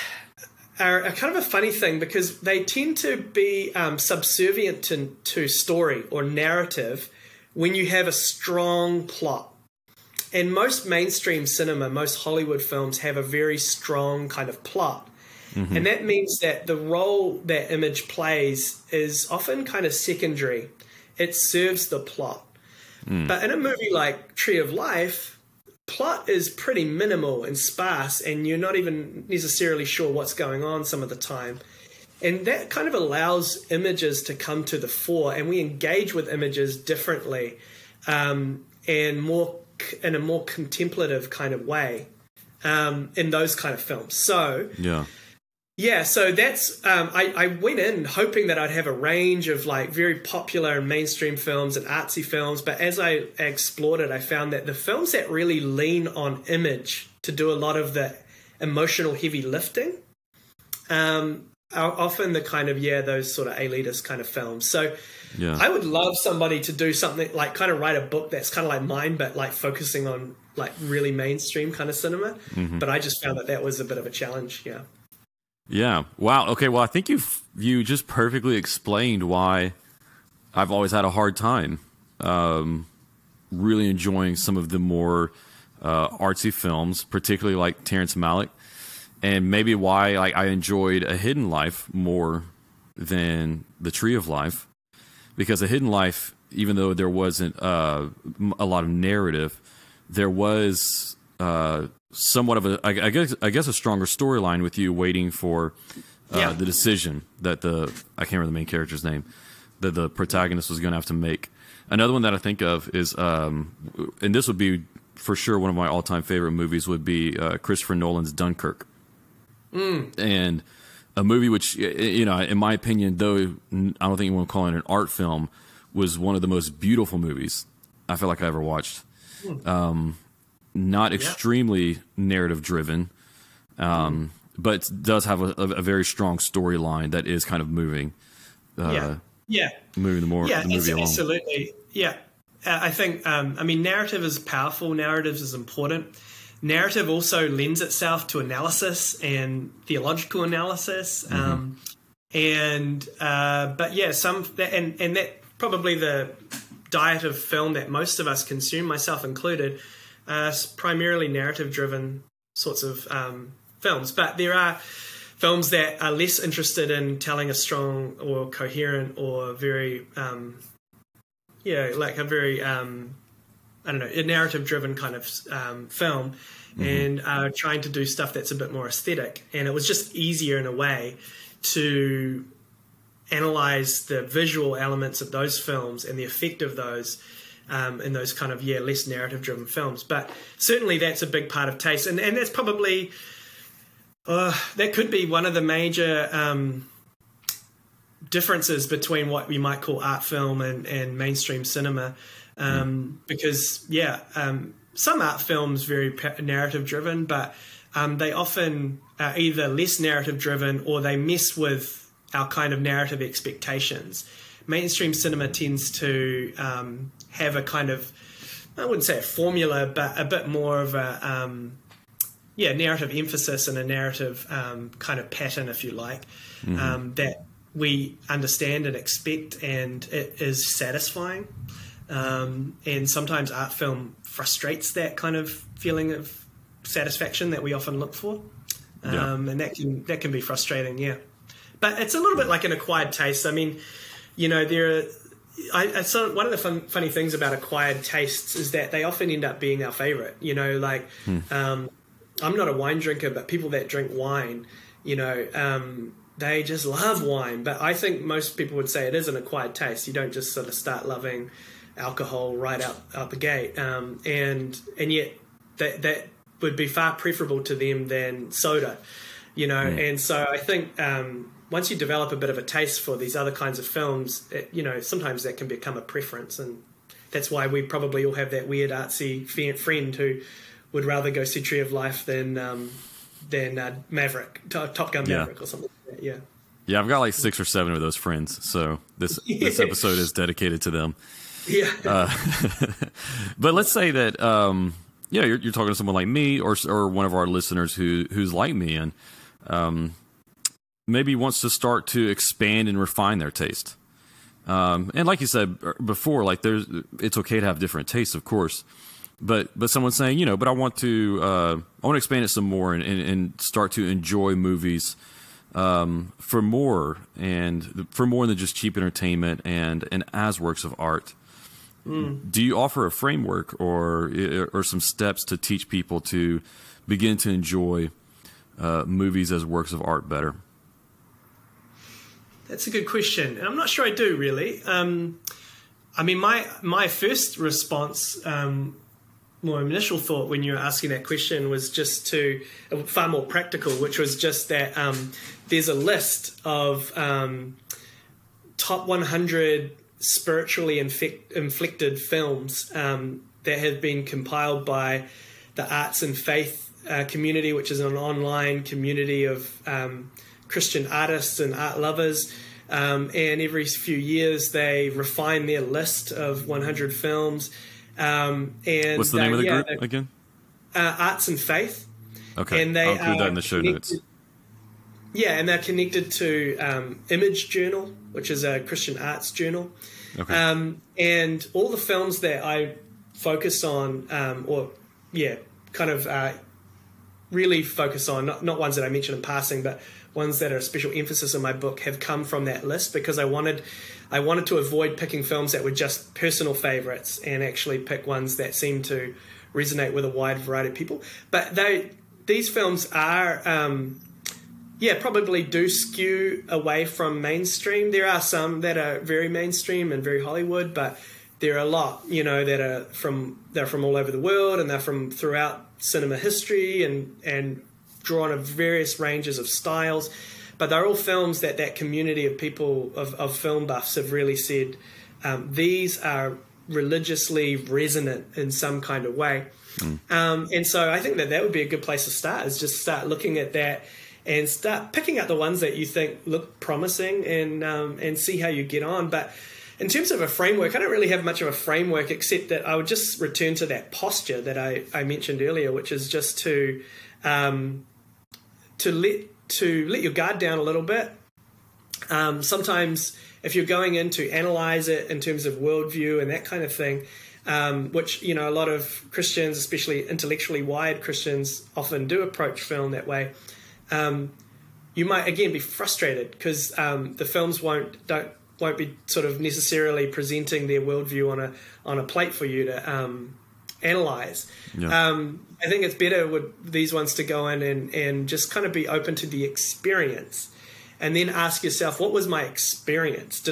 are kind of a funny thing, because they tend to be subservient to story or narrative when you have a strong plot. And most mainstream cinema, most Hollywood films have a very strong kind of plot. Mm-hmm. And that means that the role that image plays is often kind of secondary. It serves the plot. But in a movie like Tree of Life, plot is pretty minimal and sparse, and you're not even necessarily sure what's going on some of the time. And that kind of allows images to come to the fore, and we engage with images differently and more in a more contemplative kind of way in those kind of films. So so that's I went in hoping that I'd have a range of like very popular and mainstream films and artsy films, but as I explored it, I found that the films that really lean on image to do a lot of the emotional heavy lifting are often the kind of those sort of elitist kind of films. So I would love somebody to do something like kind of write a book that's kind of like mine, but like focusing on like really mainstream kind of cinema. Mm-hmm. But I just found that was a bit of a challenge. Yeah. Wow. Okay. Well, I think you just perfectly explained why I've always had a hard time really enjoying some of the more artsy films, particularly like Terrence Malick, and maybe why I enjoyed A Hidden Life more than The Tree of Life, because A Hidden Life, even though there wasn't a lot of narrative, there was somewhat of I guess a stronger storyline with you waiting for the decision that I can't remember the main character's name, that the protagonist was going to have to make. Another one that I think of is, and this would be for sure one of my all-time favorite movies, would be Christopher Nolan's Dunkirk. And a movie which, you know, in my opinion, though I don't think you want to call it an art film, was one of the most beautiful movies I feel like I ever watched. Not extremely narrative-driven, but does have a very strong storyline that is kind of moving. Moving the movie along. Absolutely. Yeah. I think, I mean, narrative is powerful. Narrative is important. Narrative also lends itself to analysis and theological analysis. But yeah, and that probably the diet of film that most of us consume, myself included, primarily narrative-driven sorts of films. But there are films that are less interested in telling a strong or coherent or very, like a very, I don't know, a narrative-driven kind of film, and are trying to do stuff that's a bit more aesthetic. And it was just easier in a way to analyze the visual elements of those films and the effect of those in those kind of, less narrative-driven films. But certainly that's a big part of taste. And that's probably... that could be one of the major differences between what we might call art film and mainstream cinema, because some art films very narrative driven, but they often are either less narrative driven or they mess with our kind of narrative expectations. Mainstream cinema tends to have a kind of, I wouldn't say a formula, but a bit more of a narrative emphasis and a narrative kind of pattern, if you like, that we understand and expect, and it is satisfying. And sometimes art film frustrates that kind of feeling of satisfaction that we often look for. And that can be frustrating, But it's a little bit like an acquired taste. I mean, you know, one of the funny things about acquired tastes is that they often end up being our favorite. You know, like... I'm not a wine drinker, but people that drink wine, you know, they just love wine. But I think most people would say it is an acquired taste. You don't just sort of start loving alcohol right out the gate. And yet that would be far preferable to them than soda, you know. And so I think once you develop a bit of a taste for these other kinds of films, you know, sometimes that can become a preference. And that's why we probably all have that weird artsy friend who would rather go see Tree of Life than Maverick, Top Gun Maverick or something like that, Yeah, I've got like 6 or 7 of those friends, so this episode is dedicated to them. But let's say that, you're talking to someone like me or one of our listeners who's like me and maybe wants to start to expand and refine their taste. And like you said before, like it's okay to have different tastes, of course. But someone's saying, you know, but I want to expand it some more and start to enjoy movies for more than just cheap entertainment and as works of art. Do you offer a framework or some steps to teach people to begin to enjoy movies as works of art better? That's a good question, and I'm not sure I do really. I mean, my first response. My initial thought when you were asking that question was just far more practical, which was just that there's a list of top 100 spiritually inflicted films that have been compiled by the Arts and Faith community, which is an online community of Christian artists and art lovers. And every few years they refine their list of 100 films. And what's the name of the group again? Arts and Faith. Okay, and they I'll include that in the show notes. Yeah, and they're connected to Image Journal, which is a Christian arts journal. Okay. And all the films that I focus on, really focus on, not ones that I mentioned in passing, but ones that are a special emphasis in my book, have come from that list, because I wanted to avoid picking films that were just personal favorites and actually pick ones that seem to resonate with a wide variety of people. But these films are, probably do skew away from mainstream. There are some that are very mainstream and very Hollywood, but there are a lot, that are from all over the world, and they're from throughout cinema history and drawn of various ranges of styles. But they're all films that community of people, of film buffs, have really said these are religiously resonant in some kind of way. And so I think that would be a good place to start, is just start looking at that and start picking out the ones that you think look promising, and see how you get on. But in terms of a framework, I don't really have much of a framework, except that I would just return to that posture that I mentioned earlier, which is just to let your guard down a little bit. Sometimes if you're going in to analyze it in terms of worldview and that kind of thing, which, a lot of Christians, especially intellectually wired Christians, often do approach film that way, you might, again, be frustrated because the films won't be sort of necessarily presenting their worldview on a plate for you to analyze. Yeah. I think it's better with these ones to go in and just kind of be open to the experience, and then ask yourself, what was my experience?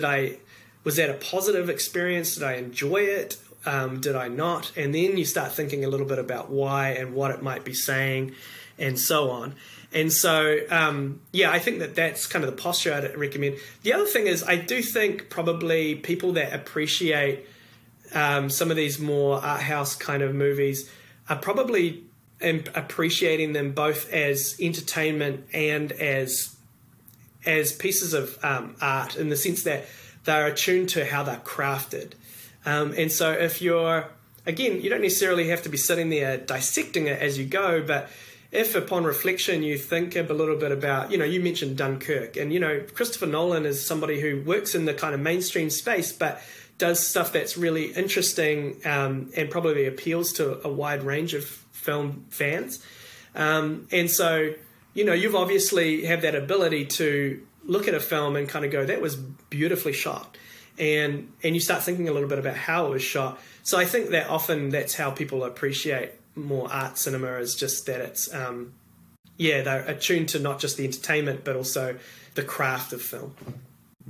Was that a positive experience? Did I enjoy it? Did I not? And then you start thinking a little bit about why and what it might be saying, and so on. And so, I think that's kind of the posture I'd recommend. The other thing is, I do think probably people that appreciate some of these more art house kind of movies are probably appreciating them both as entertainment and as pieces of art, in the sense that they're attuned to how they're crafted. And so if you're, again, you don't necessarily have to be sitting there dissecting it as you go, but if upon reflection you think a little bit about, you mentioned Dunkirk, and, Christopher Nolan is somebody who works in the kind of mainstream space, but does stuff that's really interesting and probably appeals to a wide range of film fans. And so, you've obviously have that ability to look at a film and kind of go, that was beautifully shot. And you start thinking a little bit about how it was shot. So I think that often that's how people appreciate more art cinema, is just that it's, they're attuned to not just the entertainment, but also the craft of film.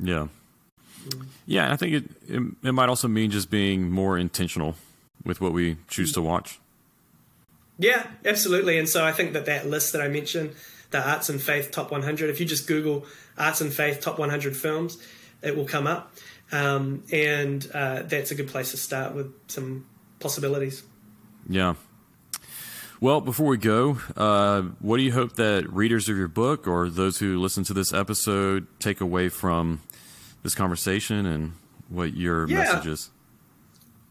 Yeah. Yeah, and I think it might also mean just being more intentional with what we choose to watch. Yeah, absolutely. And so I think that list that I mentioned, the Arts and Faith Top 100, if you just Google Arts and Faith Top 100 films, it will come up. And that's a good place to start with some possibilities. Yeah. Well, before we go, what do you hope that readers of your book, or those who listen to this episode, take away from this conversation, and what your message is?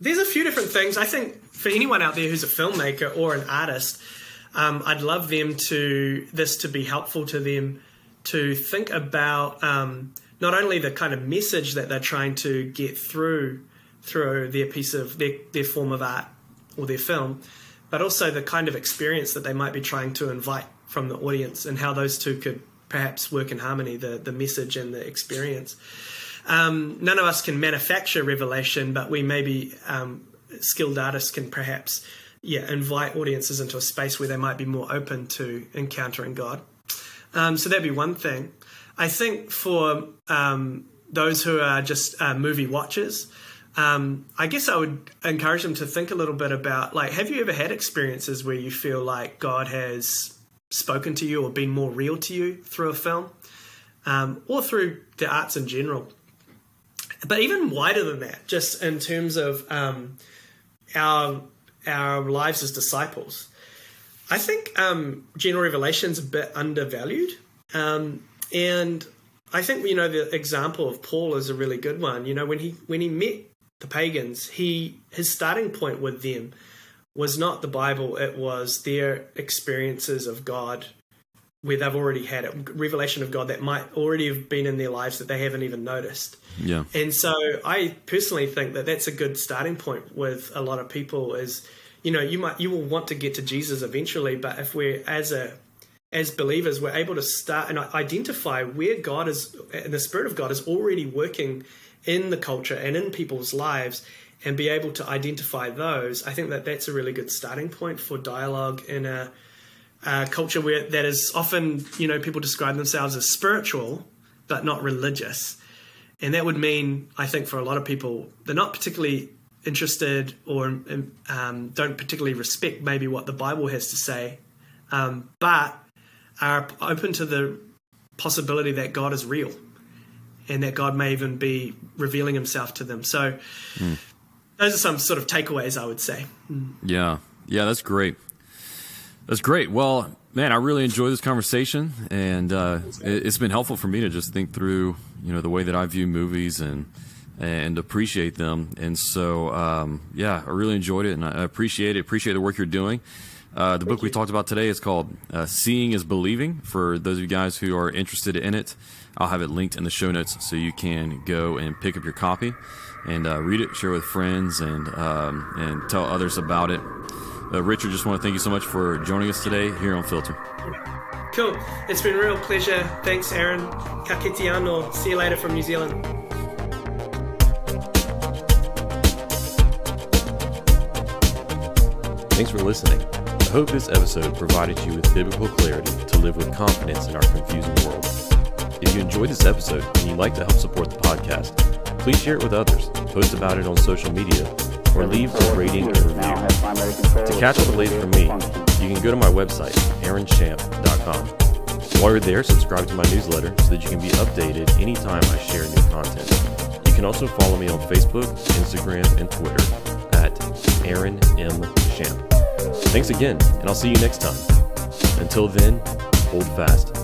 There's a few different things. I think for anyone out there who's a filmmaker or an artist, I'd love this to be helpful to them, to think about not only the kind of message that they're trying to get through their piece of their form of art or their film, but also the kind of experience that they might be trying to invite from the audience, and how those two could perhaps work in harmony, the message and the experience. None of us can manufacture revelation, but we maybe skilled artists can perhaps invite audiences into a space where they might be more open to encountering God. So that'd be one thing. I think for those who are just movie watchers, I guess I would encourage them to think a little bit about, have you ever had experiences where you feel like God has spoken to you or been more real to you through a film, or through the arts in general? But even wider than that, just in terms of our lives as disciples, I think general revelation is a bit undervalued. And I think, the example of Paul is a really good one. When he met the pagans, his starting point with them was not the Bible, it was their experiences of God where they've already had it, revelation of God that might already have been in their lives that they haven't even noticed. Yeah. And so I personally think that that's a good starting point with a lot of people is, you will want to get to Jesus eventually, but if we're, as believers, we're able to start and identify where God is, and the Spirit of God is already working in the culture and in people's lives, and be able to identify those, I think that that's a really good starting point for dialogue in a culture where that is often, people describe themselves as spiritual, but not religious. And that would mean, I think, for a lot of people, they're not particularly interested or don't particularly respect maybe what the Bible has to say, but are open to the possibility that God is real and that God may even be revealing himself to them. So those are some sort of takeaways, I would say. Yeah, that's great. That's great. Well, man, I really enjoyed this conversation, and it's been helpful for me to just think through, the way that I view movies and appreciate them. And so, I really enjoyed it, and I appreciate the work you're doing. The book we talked about today is called Seeing is Believing. For those of you guys who are interested in it, I'll have it linked in the show notes so you can go and pick up your copy and read it, share with friends, and tell others about it. Richard, just want to thank you so much for joining us today here on Filter. Cool. It's been a real pleasure. Thanks, Aaron. Ka kite anō. See you later from New Zealand. Thanks for listening. I hope this episode provided you with biblical clarity to live with confidence in our confusing world. If you enjoyed this episode and you'd like to help support the podcast, please share it with others, post about it on social media, or leave a rating and review. To catch up the latest from me, you can go to my website, aaronchamp.com. While you're there, subscribe to my newsletter so that you can be updated anytime I share new content. You can also follow me on Facebook, Instagram, and Twitter at Aaron M. Champ. Thanks again, and I'll see you next time. Until then, hold fast.